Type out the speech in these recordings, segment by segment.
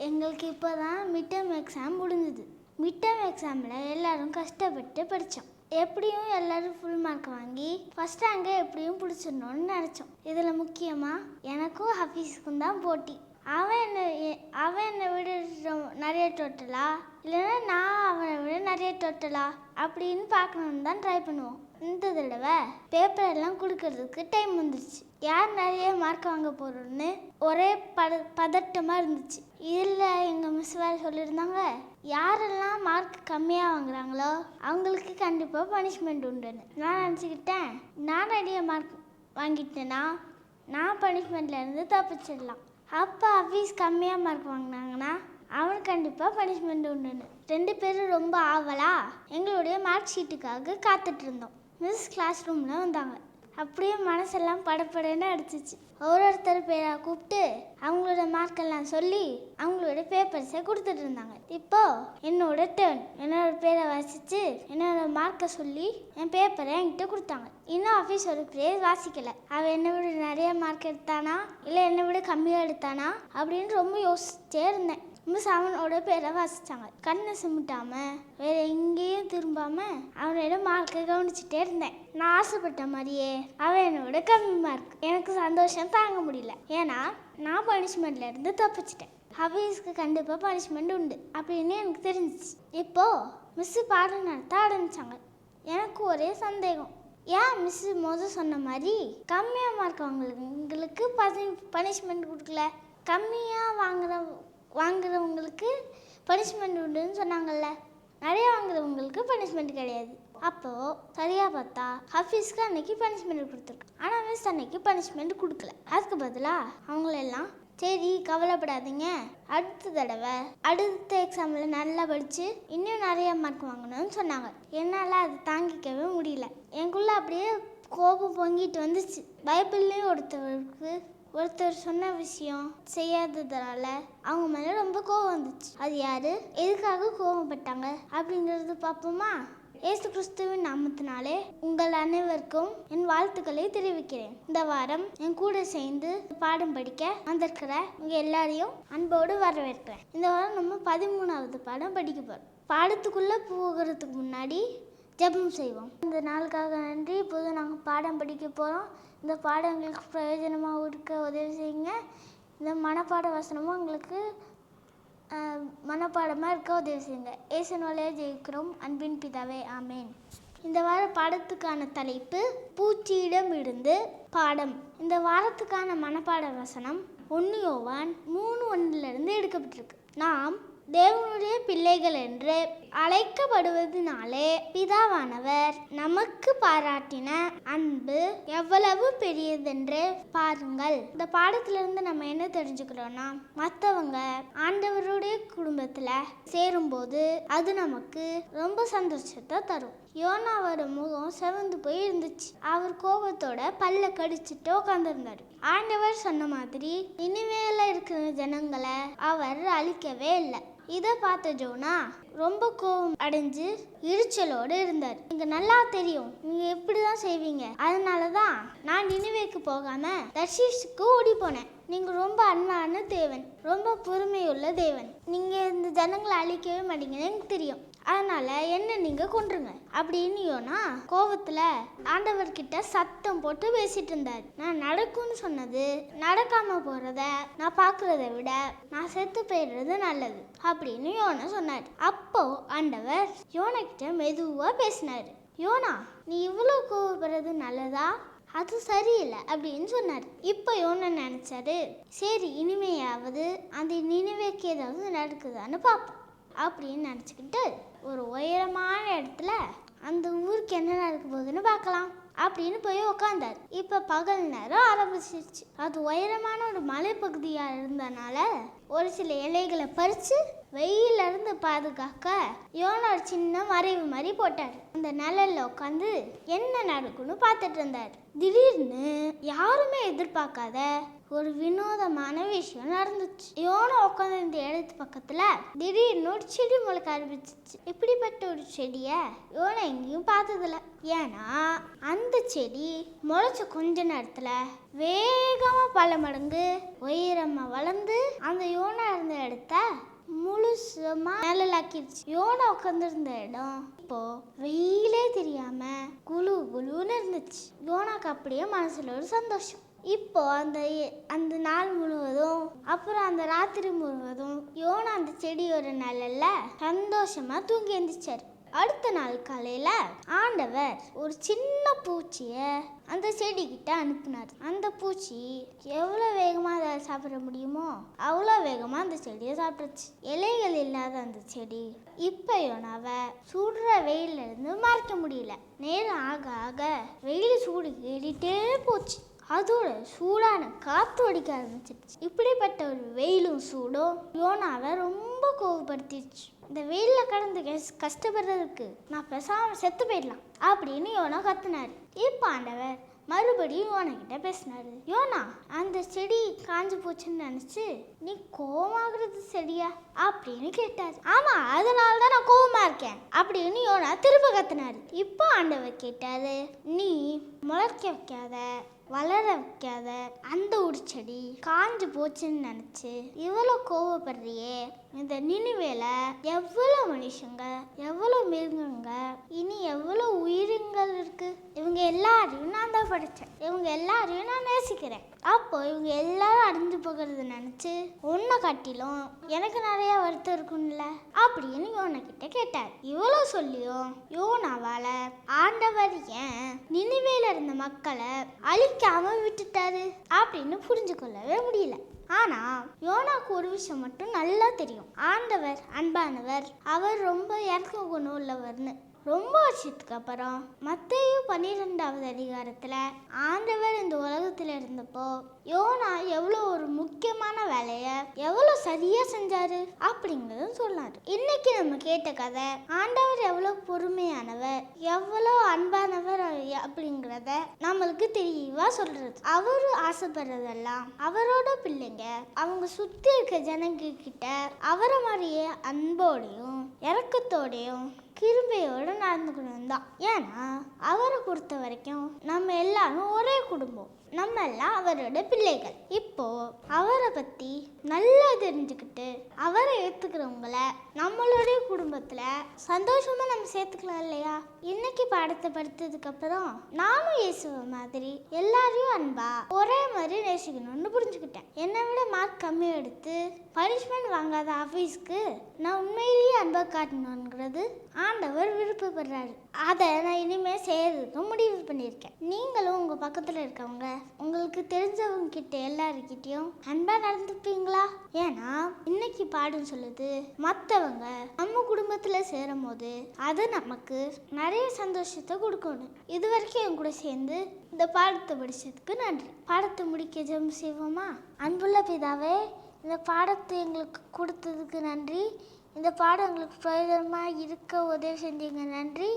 எங்களுக்கு இப்போ தான் மிட் டேர்ம் எக்ஸாம் முடிஞ்சுது. மிட் டேர்ம் எக்ஸாமில் எல்லோரும் கஷ்டப்பட்டு படித்தோம். எப்படியும் எல்லோரும் ஃபுல் மார்க் வாங்கி ஃபஸ்ட் ரேங்கை எப்படியும் பிடிச்சிடணும்னு நினச்சோம். இதில் முக்கியமாக எனக்கும் ஹஃபீஸுக்கும் தான் போட்டி. அவன் என்னை விட நிறைய டோட்டலா இல்லைன்னா நான் அவனை விட நிறைய டோட்டலா அப்படின்னு பார்க்கணுன்னு தான் ட்ரை பண்ணுவோம். இந்த தடவை பேப்பர் எல்லாம் கொடுக்கறதுக்கு டைம் வந்துருச்சு. யார் நிறைய மார்க் வாங்க போகிறோன்னு ஒரே பதட்டமாக இருந்துச்சு. இதில் எங்கள் மிஸ் வேறு சொல்லியிருந்தாங்க, யாரெல்லாம் மார்க் கம்மியாக வாங்குறாங்களோ அவங்களுக்கு கண்டிப்பாக பனிஷ்மெண்ட் உண்டுன்னு. நான் நினச்சிக்கிட்டேன், நான் நிறைய மார்க் வாங்கிட்டேன்னா நான் பனிஷ்மெண்ட்லேருந்து தப்பிச்சிடலாம். அப்போ ஹஃபீஸ் கம்மியாக மார்க் வாங்கினாங்கன்னா அவனுக்கு கண்டிப்பாக பனிஷ்மெண்ட் உண்டுன்னு 2 பேரும் ரொம்ப ஆவலா எங்களுடைய மார்க் ஷீட்டுக்காக காத்துட்டு இருந்தோம். மிஸ் கிளாஸ் ரூமில் வந்தாங்க. அப்படியே மனசெல்லாம் படப்படன்னு அடிச்சிச்சு. ஒருத்தர் பேராக கூப்பிட்டு அவங்களோட மார்க்கெல்லாம் சொல்லி அவங்களோட பேப்பர்ஸை கொடுத்துட்டு இருந்தாங்க. இப்போது என்னோட டேர்ன். என்னோட பேரை வாசித்து என்னோட மார்க்கை சொல்லி என் பேப்பரை என்கிட்ட கொடுத்தாங்க. இன்னும் ஆஃபீஸ் ஒரு பேர் வாசிக்கலை. அவன் என்னை விட நிறைய மார்க் எடுத்தானா இல்லை என்னை விட கம்மியாக எடுத்தானா அப்படின்னு ரொம்ப யோசிச்சே இருந்தேன். மிஸ் அவனோட பேரை வாசித்தாங்க. கண்ணை சிமிட்டாமல் வேறு எங்கேயும் திரும்பாமல் அவனோட மார்க்கை கவனிச்சுட்டே இருந்தேன். நான் ஆசைப்பட்ட மாதிரியே அவன் என்னோட கம்மி மார்க். எனக்கு சந்தோஷம் தாங்க முடியல. ஏன்னா நான் பனிஷ்மெண்ட்லேருந்து தப்பிச்சிட்டேன். ஹஃபீஸ்க்கு கண்டிப்பாக பனிஷ்மெண்ட் உண்டு அப்படின்னு எனக்கு தெரிஞ்சிச்சு. இப்போது மிஸ்ஸு பாடம் நடத்த ஆரம்பித்தாங்க. எனக்கு ஒரே சந்தேகம், ஏன் மிஸ்ஸு சொன்ன மாதிரி கம்மியாக மார்க் வாங்குறவங்களுக்கு பனிஷ்மெண்ட் கொடுக்கல, கம்மியாக வாங்குறவங்களுக்கு பனிஷ்மெண்ட் உண்டுன்னு சொன்னாங்கல்ல, நிறைய வாங்குறவங்களுக்கு பனிஷ்மெண்ட் கிடையாது. அப்போது சரியாக பார்த்தா ஹஃபீஸ்க்கு அன்னைக்கு பனிஷ்மெண்ட் கொடுத்துருக்கு. ஆனால் மிஸ் அன்னைக்கு பனிஷ்மெண்ட் கொடுக்கல. அதுக்கு பதிலாக அவங்களெல்லாம் சரி கவலைப்படாதீங்க, அடுத்த எக்ஸாமில் நல்லா படித்து இன்னும் நிறைய மார்க் வாங்கணும்னு சொன்னாங்க. என்னால் அதை தாங்கிக்கவே முடியல. எனக்குள்ளே அப்படியே கோபம் பொங்கிட்டு வந்துச்சு. பைபிள்லேயும் ஒருத்தர் சொன்ன விஷயம் செய்யாததுனால அவங்க மேலே ரொம்ப கோபம் வந்துச்சு. அது யார், எதுக்காக கோபப்பட்டாங்க அப்படிங்கிறது பார்ப்போமா? இயேசு கிறிஸ்துவின் நாமத்தினாலே உங்கள் அனைவருக்கும் என் வாழ்த்துக்களை தெரிவிக்கிறேன். இந்த வாரம் என் கூட சேர்ந்து பாடம் படிக்க வந்திருக்கிற உங்கள் எல்லாரையும் அன்போடு வரவேற்கிறேன். இந்த வாரம் நம்ம 13வது பாடம் படிக்க போகிறோம். பாடத்துக்குள்ளே போகிறதுக்கு முன்னாடி ஜெபம் செய்வோம். இந்த நாளுக்காக நன்றி. இப்போது நாங்கள் பாடம் படிக்க போகிறோம். இந்த பாடம் எங்களுக்கு பிரயோஜனமாக இருக்க உதவி செய்யுங்க. இந்த மனப்பாட வசனமும் எங்களுக்கு மனப்பாடமாக இருக்க உதவி செய்யுங்க. இயேசுவின் வழியாக ஜெயிக்கிறோம் அன்பின் பிதாவே, ஆமேன். இந்த வார பாடத்துக்கான தலைப்பு பூச்சியிடம் இருந்து பாடம். இந்த வாரத்துக்கான மனப்பாட வசனம் 1 யோவான் 3:1 எடுக்கப்பட்டிருக்கு. நாம் தேவனுடைய பிள்ளைகள் என்று அழைக்கப்படுவதனாலே பிதாவானவர் நமக்கு பாராட்டின அன்பு எவ்வளவு பெரியதென்று பாருங்கள். இந்த பாடத்திலிருந்து நம்ம என்ன தெரிஞ்சுக்கிறோம்னா, மற்றவங்க ஆண்டவருடைய குடும்பத்துல சேரும்போது அது நமக்கு ரொம்ப சந்தோஷத்தை தரும். யோனாவோட முகம் செவந்து போய் இருந்துச்சு. அவர் கோபத்தோட பல்ல கடிச்சிட்டு உட்காந்துருந்தாரு. ஆண்டவர் சொன்ன மாதிரி நினிவேல இருக்கிற ஜனங்களை அவர் அழிக்கவே இல்லை. இதை பார்த்த ஜோனா ரொம்ப கோபம் அடைஞ்சு எரிச்சலோடு இருந்தார். எனக்கு நல்லா தெரியும் நீங்க எப்படிதான் செய்வீங்க, அதனாலதான் நான் நினிவேக்கு போகாம தர்ஷீஷுக்கு ஓடி போனேன். நீங்க ரொம்ப அன்பான தேவன், ரொம்ப பொறுமையுள்ள தேவன். நீங்க இந்த ஜனங்களை அழிக்கவே மாட்டீங்கன்னு எனக்கு தெரியும். அதனால என்ன நீங்க கொன்றுங்க அப்படின்னு யோனா கோபத்துல ஆண்டவர்கிட்ட சத்தம் போட்டு பேசிட்டு இருந்தார். நான் நடக்கும்னு சொன்னது நடக்காம போறத நான் பாக்குறத விட நான் செத்து போயிடுறது நல்லது அப்படின்னு யோனா சொன்னார். அப்போ ஆண்டவர் யோனா கிட்ட மெதுவா பேசினாரு. யோனா, நீ இவ்வளவு கோபப்படுறது நல்லதா? அது சரியில்லை அப்படின்னு சொன்னார். இப்போ யோனா நினைச்சாரு, சரி இனிமையாவது அந்த நினைவேக்கு ஏதாவது நடக்குதான்னு பார்ப்போம் அப்படின்னு நினச்சிக்கிட்டு ஒரு உயரமான இடத்துல அந்த ஊருக்கு என்ன நடக்க போகுதுன்னு பார்க்கலாம் அப்படின்னு போய் உக்காந்தார். இப்போ பகல் நேரம் ஆரம்பிச்சிருச்சு. அது உயரமான ஒரு மலைப்பகுதியாக இருந்தனால ஒரு சில இலைகளை பறித்து வெயிலிருந்து பாதுகாக்க யோனா ஒரு சின்ன மறைவு மாதிரி போட்டார். அந்த நிழல்ல உட்காந்து என்ன நடக்கும்னு பார்த்துட்டு இருந்தார். திடீர்னு யாருமே எதிர்பார்க்காத ஒரு வினோதமான விஷயம் நடந்துச்சு. யோனா உட்காந்து இந்த இடத்து பக்கத்துல திடீர்னு ஒரு செடி முளைக்க ஆரம்பிச்சிச்சு. இப்படிப்பட்ட ஒரு செடிய யோனா எங்கேயும் பார்த்ததில்ல. ஏன்னா அந்த செடி முளைச்ச கொஞ்ச நேரத்துல வேகமா பல மடங்கு உயரமா வளர்ந்து அந்த யோனா இருந்த இடத்துல இடத்த முழுசுமா நிழலாக்கிடுச்சு. யோனா உட்காந்துருந்த இடம் இப்போ வெயிலே தெரியாம குளு குளுன்னு இருந்துச்சு. யோனாக்கு அப்படியே மனசுல ஒரு சந்தோஷம். இப்போ அந்த நாள் முழுவதும் அப்புறம் அந்த ராத்திரி முழுவதும் யோனா அந்த செடியோட நிழல்ல சந்தோஷமா தூங்கி எழுந்திரிச்சாரு. அடுத்த நாள் காலையில ஆண்டவர் ஒரு சின்ன பூச்சிய அந்த செடிக்கிட்ட அனுப்புனார். அந்த பூச்சி எவ்வளோ வேகமா அதை சாப்பிட முடியுமோ அவ்வளோ வேகமா அந்த செடியை சாப்பிட்டுச்சு. இலைகள் இல்லாத அந்த செடி இப்ப யோனாவை சுடுற வெயில இருந்து மறைக்க முடியல. நேரம் ஆக ஆக வெயில் சூடு ஏறிட்டே போச்சு. அதோட சூடான காத்து அடிக்க ஆரம்பிச்சிருச்சு. இப்படிப்பட்ட ஒரு வெயிலும் சூடும் யோனாவை ரொம்ப கோவப்படுத்திடுச்சு. இந்த வெயிலில் கடந்து கஷ்டப்படுறதுக்கு நான் பேசாம செத்து போயிடலாம் அப்படின்னு யோனா கத்துனாரு. இப்போ ஆண்டவர் மறுபடியும் யோனா கிட்ட பேசினாரு. யோனா, அந்த செடி காஞ்சு போச்சுன்னு நினைச்சு நீ கோவமாகிறது சரியா அப்படின்னு கேட்டாரு. ஆமா, அதனால தான் நான் கோவமா இருக்கேன் அப்படின்னு யோனா திரும்ப கத்துனாரு. இப்போ ஆண்டவர் கேட்டாரு, நீ முளைக்க வைக்காத வளர வைக்காத அந்த ஒரு செடி காஞ்சு போச்சுன்னு நினைச்சு இவ்வளோ கோவப்படுறியே, இந்த நினிவேல எவ்வளோ மனுஷங்க, எவ்வளோ மிருகங்க, இனி எவ்வளோ உயிரினங்கள் இருக்கு. இவங்க எல்லாரையும் நான் தான் படைச்சேன், இவங்க எல்லாரையும் நான் நேசிக்கிறேன். அப்போ இவங்க எல்லாரும் அழிஞ்சு போகிறது நினைச்சு உன்னை காட்டிலும் எனக்கு நிறைய வருத்தம் இருக்கும்ல அப்படின்னு யோனா கிட்ட கேட்டார். இவ்வளோ சொல்லியும் யோனாவால ஆண்டவர் ஏன் நினிவேல இருந்த மக்களை அழிக்காம விட்டுட்டாரு அப்படின்னு புரிஞ்சு கொள்ளவே முடியல. ஆனா யோனாக்கு ஒரு விஷயம் மட்டும் நல்லா தெரியும். ஆண்டவர் அன்பானவர், அவர் ரொம்ப இறக்க குணம் உள்ளவர்னு. ரொம்ப வருஷத்துக்கு அப்புறம் மத்தேயு 12வது அதிகாரத்துல ஆண்டவர் இந்த உலகத்துல இருந்தப்போ யோனா எவ்வளோ ஒரு முக்கியமான வேலையை எவ்வளோ சரியா செஞ்சாரு அப்படிங்கறத சொன்னாரு. இன்னைக்கு நம்ம கேட்ட கதை ஆண்டவர் எவ்வளோ பொறுமையானவர், எவ்வளோ அன்பானவர் அப்படிங்கிறத நம்மளுக்கு தெளிவா சொல்றது. அவரு ஆசைப்படுறதெல்லாம் அவரோட பிள்ளைங்க அவங்க சுத்தி இருக்க ஜனங்க கிட்ட அவரை மாதிரியே அன்போடையும் இறக்கத்தோடையும் கிருபையோடு நடந்துக்கணும் தான். ஏன்னா அவரை பொறுத்த வரைக்கும் நம்ம எல்லாரும் ஒரே குடும்பம், நம்ம எல்லாம் அவரோட பிள்ளைகள். இப்போ அவரை பத்தி நல்லா தெரிஞ்சுக்கிட்டு அவரை ஏத்துக்கிறவங்கள நம்மளுடைய குடும்பத்துல சந்தோஷமா நம்ம சேர்த்துக்கலாம் இல்லையா? இன்னைக்கு பாடத்தை படித்ததுக்கு அப்புறம் நானும் இயேசுவ மாதிரி எல்லாரையும் அன்பா ஒரே மாதிரி நேசிக்கணும்னு புரிஞ்சுக்கிட்டேன். என்னை விட மார்க் கம்மி எடுத்து பனிஷ்மெண்ட் வாங்காத ஆஃபீஸ்க்கு நான் உண்மையிலேயே அன்பா காட்டணுங்கிறது ஆண்டவர் விருப்பப்படுறாரு. அதை நான் இனிமேல் செய்யறதுக்கு முடிவு பண்ணியிருக்கேன். நீங்களும் உங்க பக்கத்துல இருக்கவங்க உங்களுக்கு தெரிஞ்சவங்க கிட்ட எல்லாருக்கிட்டையும் அன்பா நடந்துப்பீங்களா? ஏன்னா இன்னைக்கு பாடம் சொல்லுது, மற்றவங்க நம்ம குடும்பத்துல சேரும் போது அது நமக்கு நிறைய சந்தோஷத்தை கொடுக்கணும். இது வரைக்கும் என் கூட சேர்ந்து இந்த பாடத்தை படிச்சதுக்கு நன்றி. பாடத்தை முடிக்க ஜெபம் செய்வோமா? அன்புள்ள பிதாவே, இந்த பாடத்தை எங்களுக்கு கொடுத்ததுக்கு நன்றி. இந்த பாடம் எங்களுக்கு பிரயோஜனமாக இருக்க உதவி செஞ்சீங்க, நன்றி.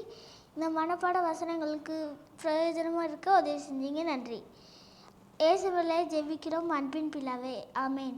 இந்த மனப்பாட வசனங்களுக்கு பிரயோஜனமாக இருக்க உதவி செஞ்சீங்க, நன்றி. இயேசுவிலே ஜெபிக்கிறோம் அன்பின் பிதாவே, ஆமேன்.